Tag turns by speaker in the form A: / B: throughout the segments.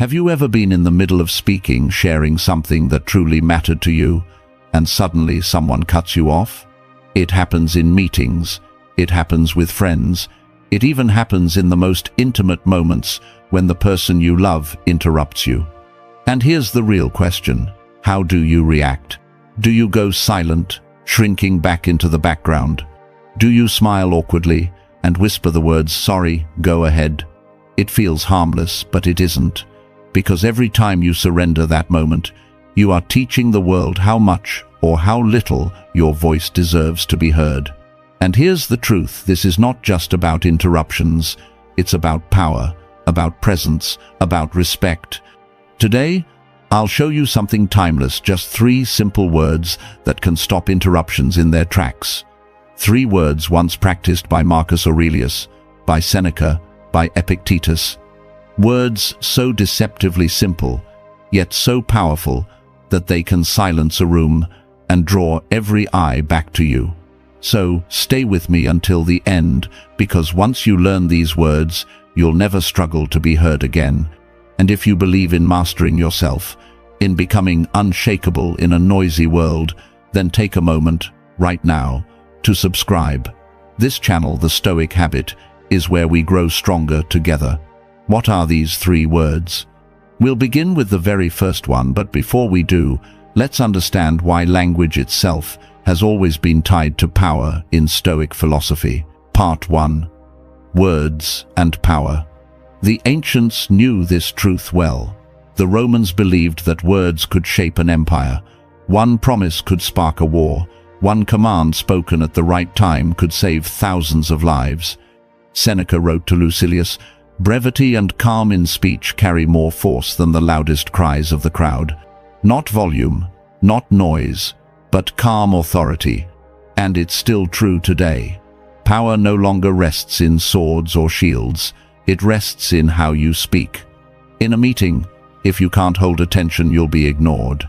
A: Have you ever been in the middle of speaking, sharing something that truly mattered to you, and suddenly someone cuts you off? It happens in meetings, it happens with friends, it even happens in the most intimate moments when the person you love interrupts you. And here's the real question: how do you react? Do you go silent, shrinking back into the background? Do you smile awkwardly and whisper the words, "Sorry, go ahead"? It feels harmless, but it isn't. Because every time you surrender that moment, you are teaching the world how much or how little your voice deserves to be heard. And here's the truth: this is not just about interruptions, it's about power, about presence, about respect. Today, I'll show you something timeless, just 3 simple words that can stop interruptions in their tracks. 3 words once practiced by Marcus Aurelius, by Seneca, by Epictetus. Words so deceptively simple, yet so powerful that they can silence a room and draw every eye back to you. So stay with me until the end, because once you learn these words, you'll never struggle to be heard again. And if you believe in mastering yourself, in becoming unshakable in a noisy world, then take a moment, right now, to subscribe. This channel, The Stoic Habit, is where we grow stronger together. What are these 3 words? We'll begin with the very first one, but before we do, let's understand why language itself has always been tied to power in Stoic philosophy. Part 1. Words and power. The ancients knew this truth well. The Romans believed that words could shape an empire. One promise could spark a war. One command spoken at the right time could save thousands of lives. Seneca wrote to Lucilius, "Brevity and calm in speech carry more force than the loudest cries of the crowd." Not volume, not noise, but calm authority. And it's still true today. Power no longer rests in swords or shields. It rests in how you speak. In a meeting, if you can't hold attention, you'll be ignored.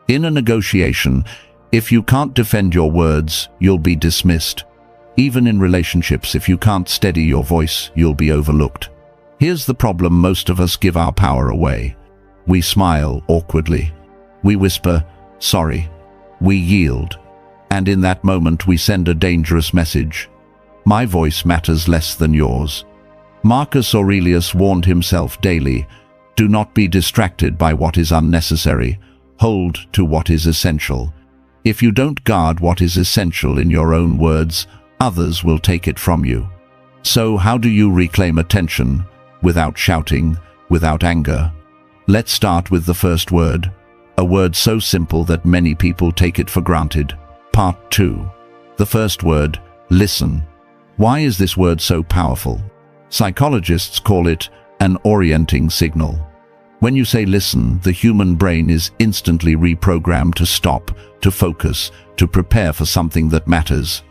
A: In a negotiation, if you can't defend your words, you'll be dismissed. Even in relationships, if you can't steady your voice, you'll be overlooked. Here's the problem: most of us give our power away. We smile awkwardly. We whisper, "Sorry." We yield. And in that moment we send a dangerous message. My voice matters less than yours. Marcus Aurelius warned himself daily, "Do not be distracted by what is unnecessary. Hold to what is essential." If you don't guard what is essential in your own words, others will take it from you. So how do you reclaim attention without shouting, without anger? Let's start with the first word, a word so simple that many people take it for granted. Part 2. The first word, listen. Why is this word so powerful? Psychologists call it an orienting signal. When you say listen, the human brain is instantly reprogrammed to stop, to focus, to prepare for something that matters.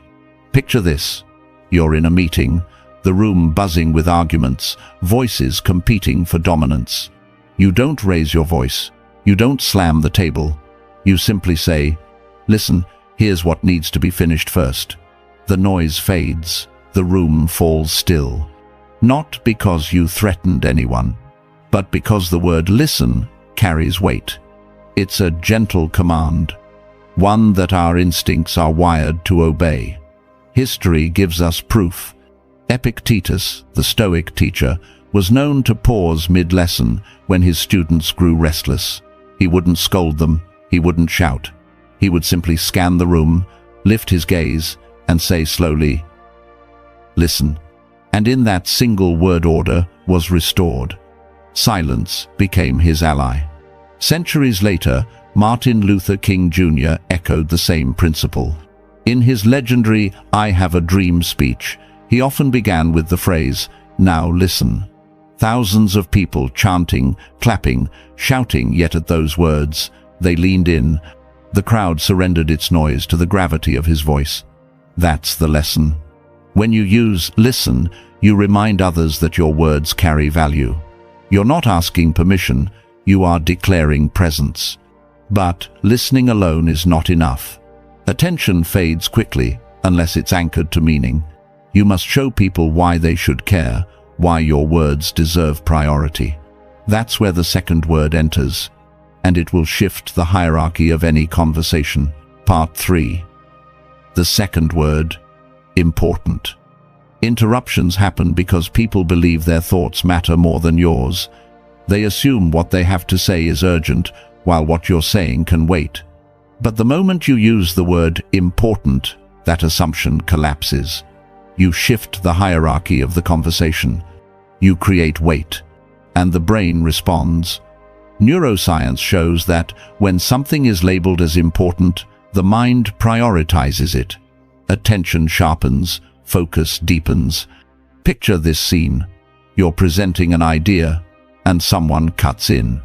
A: Picture this. You're in a meeting, the room buzzing with arguments, voices competing for dominance. You don't raise your voice. You don't slam the table. You simply say, "Listen, here's what needs to be finished first." The noise fades. The room falls still. Not because you threatened anyone, but because the word listen carries weight. It's a gentle command, one that our instincts are wired to obey. History gives us proof. Epictetus, the Stoic teacher, was known to pause mid-lesson when his students grew restless. He wouldn't scold them, he wouldn't shout. He would simply scan the room, lift his gaze, and say slowly, "Listen." And in that single word order was restored. Silence became his ally. Centuries later, Martin Luther King Jr. echoed the same principle. In his legendary "I Have a Dream" speech, he often began with the phrase, "Now listen." Thousands of people chanting, clapping, shouting, yet at those words, they leaned in. The crowd surrendered its noise to the gravity of his voice. That's the lesson. When you use listen, you remind others that your words carry value. You're not asking permission, you are declaring presence. But listening alone is not enough. Attention fades quickly unless it's anchored to meaning. You must show people why they should care, why your words deserve priority. That's where the second word enters, and it will shift the hierarchy of any conversation. Part 3. The second word, important. Interruptions happen because people believe their thoughts matter more than yours. They assume what they have to say is urgent, while what you're saying can wait. But the moment you use the word important, that assumption collapses. You shift the hierarchy of the conversation. You create weight, and the brain responds. Neuroscience shows that when something is labeled as important, the mind prioritizes it. Attention sharpens, focus deepens. Picture this scene. You're presenting an idea, and someone cuts in.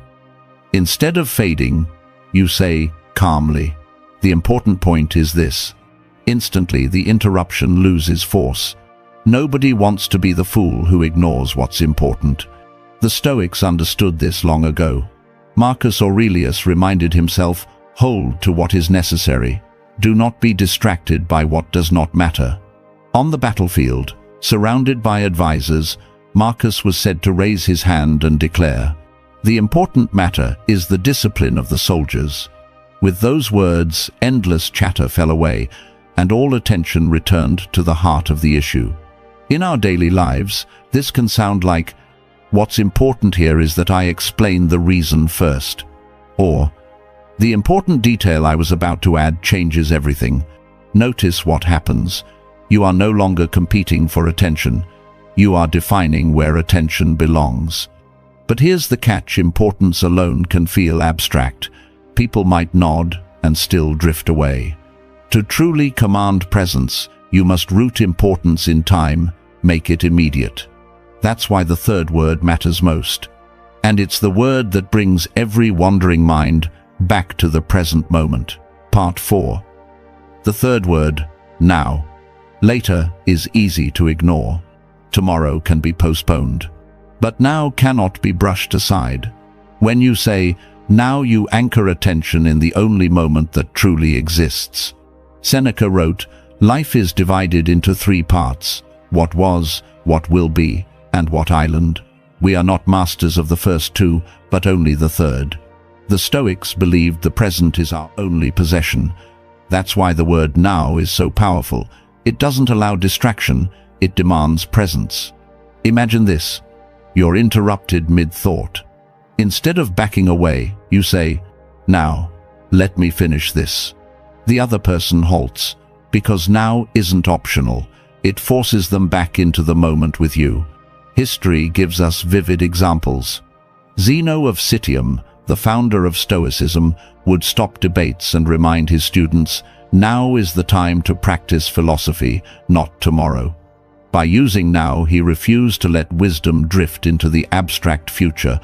A: Instead of fading, you say calmly, "The important point is this." Instantly, the interruption loses force. Nobody wants to be the fool who ignores what's important. The Stoics understood this long ago. Marcus Aurelius reminded himself, "Hold to what is necessary. Do not be distracted by what does not matter." On the battlefield, surrounded by advisors, Marcus was said to raise his hand and declare, "The important matter is the discipline of the soldiers." With those words, endless chatter fell away, and all attention returned to the heart of the issue. In our daily lives, this can sound like, "What's important here is that I explain the reason first," or "The important detail I was about to add changes everything." Notice what happens. You are no longer competing for attention. You are defining where attention belongs. But here's the catch: importance alone can feel abstract. People might nod and still drift away. To truly command presence, you must root importance in time, make it immediate. That's why the third word matters most. And it's the word that brings every wandering mind back to the present moment. Part 4. The third word, now. Later is easy to ignore. Tomorrow can be postponed. But now cannot be brushed aside. When you say, now, you anchor attention in the only moment that truly exists. Seneca wrote, "Life is divided into 3 parts, what was, what will be, and what island. We are not masters of the first 2, but only the third." The Stoics believed the present is our only possession. That's why the word now is so powerful. It doesn't allow distraction, it demands presence. Imagine this. You're interrupted mid-thought. Instead of backing away, you say, "Now, let me finish this." The other person halts, because now isn't optional. It forces them back into the moment with you. History gives us vivid examples. Zeno of Citium, the founder of Stoicism, would stop debates and remind his students, now is the time to practice philosophy, not tomorrow. By using now, he refused to let wisdom drift into the abstract future.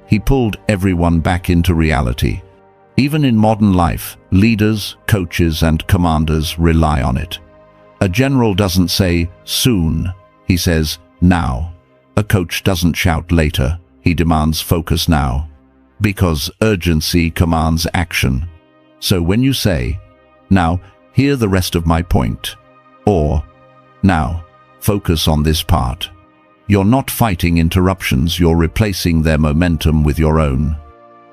A: He pulled everyone back into reality. Even in modern life, leaders, coaches, and commanders rely on it. A general doesn't say, soon. He says, now. A coach doesn't shout later. He demands focus now. Because urgency commands action. So when you say, now, hear the rest of my point, or, now, focus on this part, you're not fighting interruptions, you're replacing their momentum with your own.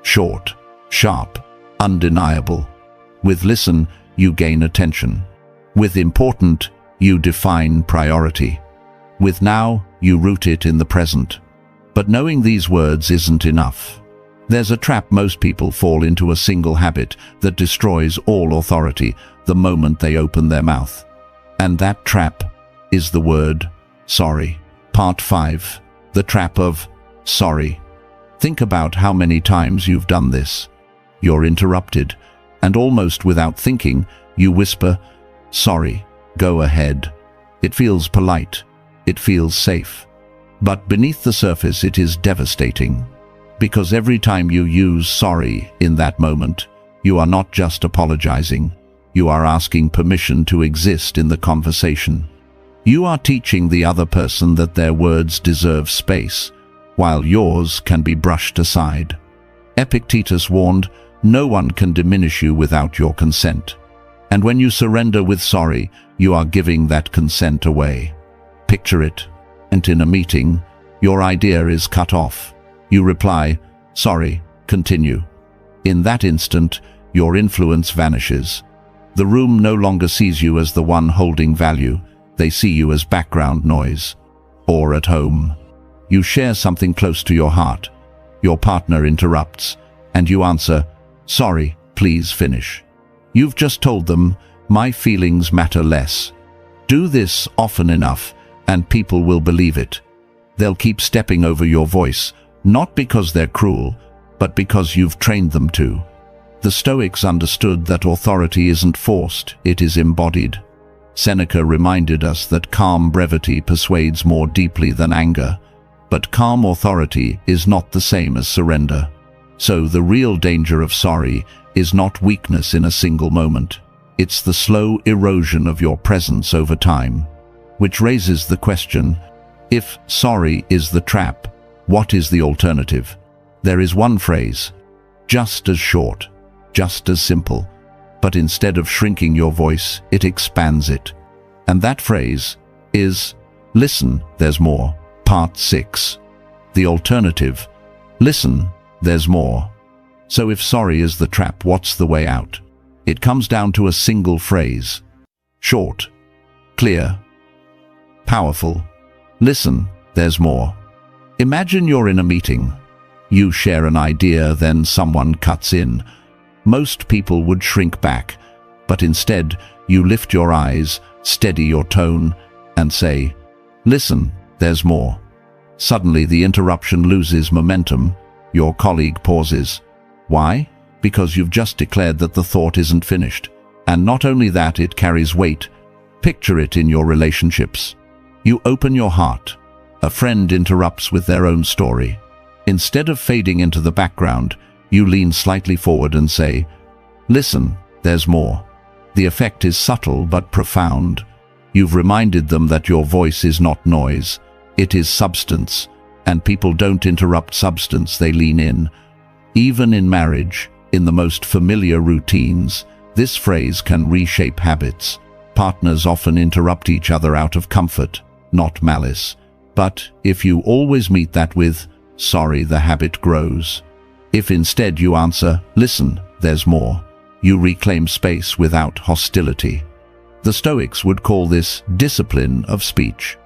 A: Short, sharp, undeniable. With listen, you gain attention. With important, you define priority. With now, you root it in the present. But knowing these words isn't enough. There's a trap most people fall into, a single habit that destroys all authority the moment they open their mouth. And that trap is the word sorry. Part 5. The trap of sorry. Think about how many times you've done this. You're interrupted, and almost without thinking, you whisper, sorry, go ahead. It feels polite. It feels safe. But beneath the surface, it is devastating. Because every time you use sorry in that moment, you are not just apologizing. You are asking permission to exist in the conversation. You are teaching the other person that their words deserve space, while yours can be brushed aside. Epictetus warned, no one can diminish you without your consent. And when you surrender with sorry, you are giving that consent away. Picture it. And in a meeting, your idea is cut off. You reply, "Sorry, continue." In that instant, your influence vanishes. The room no longer sees you as the one holding value. They see you as background noise. Or at home, you share something close to your heart. Your partner interrupts, and you answer, "Sorry, please finish." You've just told them, "My feelings matter less." Do this often enough, and people will believe it. They'll keep stepping over your voice, not because they're cruel, but because you've trained them to. The Stoics understood that authority isn't forced, it is embodied. Seneca reminded us that calm brevity persuades more deeply than anger, but calm authority is not the same as surrender. So the real danger of sorry is not weakness in a single moment. It's the slow erosion of your presence over time. Which raises the question, if sorry is the trap, what is the alternative? There is one phrase, just as short, just as simple, but instead of shrinking your voice, it expands it. And that phrase is, "Listen, there's more." Part 6. The alternative, listen, there's more. So if sorry is the trap, what's the way out? It comes down to a single phrase. Short, clear, powerful. Listen, there's more. Imagine you're in a meeting. You share an idea, then someone cuts in. Most people would shrink back, but instead you lift your eyes, steady your tone, and say, "Listen, there's more." Suddenly the interruption loses momentum. Your colleague pauses. Why? Because you've just declared that the thought isn't finished. And not only that, it carries weight. Picture it in your relationships. You open your heart. A friend interrupts with their own story. Instead of fading into the background, you lean slightly forward and say, "Listen, there's more." The effect is subtle but profound. You've reminded them that your voice is not noise, it is substance, and people don't interrupt substance, they lean in. Even in marriage, in the most familiar routines, this phrase can reshape habits. Partners often interrupt each other out of comfort, not malice. But if you always meet that with, "Sorry," the habit grows. If instead you answer, "Listen, there's more," you reclaim space without hostility. The Stoics would call this discipline of speech.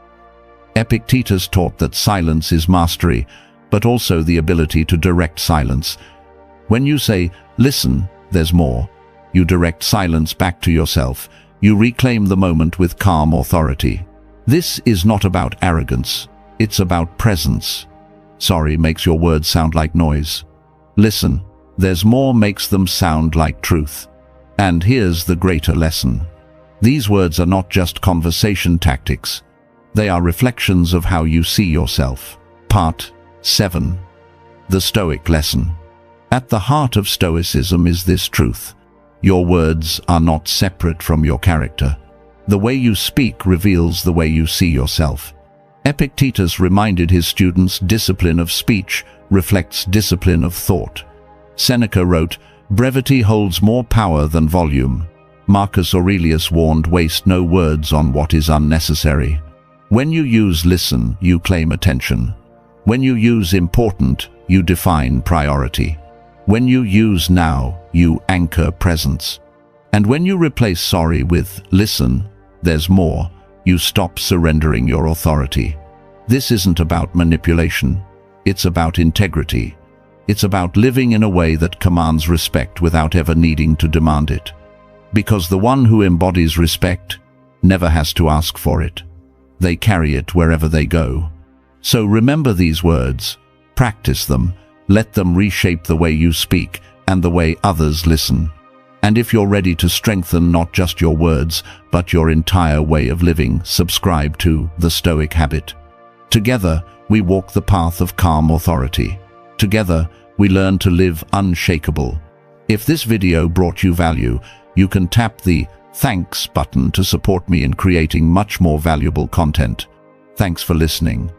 A: Epictetus taught that silence is mastery, but also the ability to direct silence. When you say, "Listen, there's more," you direct silence back to yourself. You reclaim the moment with calm authority. This is not about arrogance, it's about presence. Sorry makes your words sound like noise. Listen, there's more makes them sound like truth. And here's the greater lesson. These words are not just conversation tactics. They are reflections of how you see yourself. Part 7. The Stoic lesson. At the heart of Stoicism is this truth. Your words are not separate from your character. The way you speak reveals the way you see yourself. Epictetus reminded his students discipline of speech reflects discipline of thought. Seneca wrote, "Brevity holds more power than volume." Marcus Aurelius warned, "Waste no words on what is unnecessary." When you use listen, you claim attention. When you use important, you define priority. When you use now, you anchor presence. And when you replace sorry with listen, there's more, you stop surrendering your authority. This isn't about manipulation. It's about integrity. It's about living in a way that commands respect without ever needing to demand it. Because the one who embodies respect never has to ask for it. They carry it wherever they go. So remember these words, practice them, let them reshape the way you speak and the way others listen. And if you're ready to strengthen not just your words, but your entire way of living, subscribe to The Stoic Habit. Together, we walk the path of calm authority. Together, we learn to live unshakable. If this video brought you value, you can tap the Thanks button to support me in creating much more valuable content. Thanks for listening.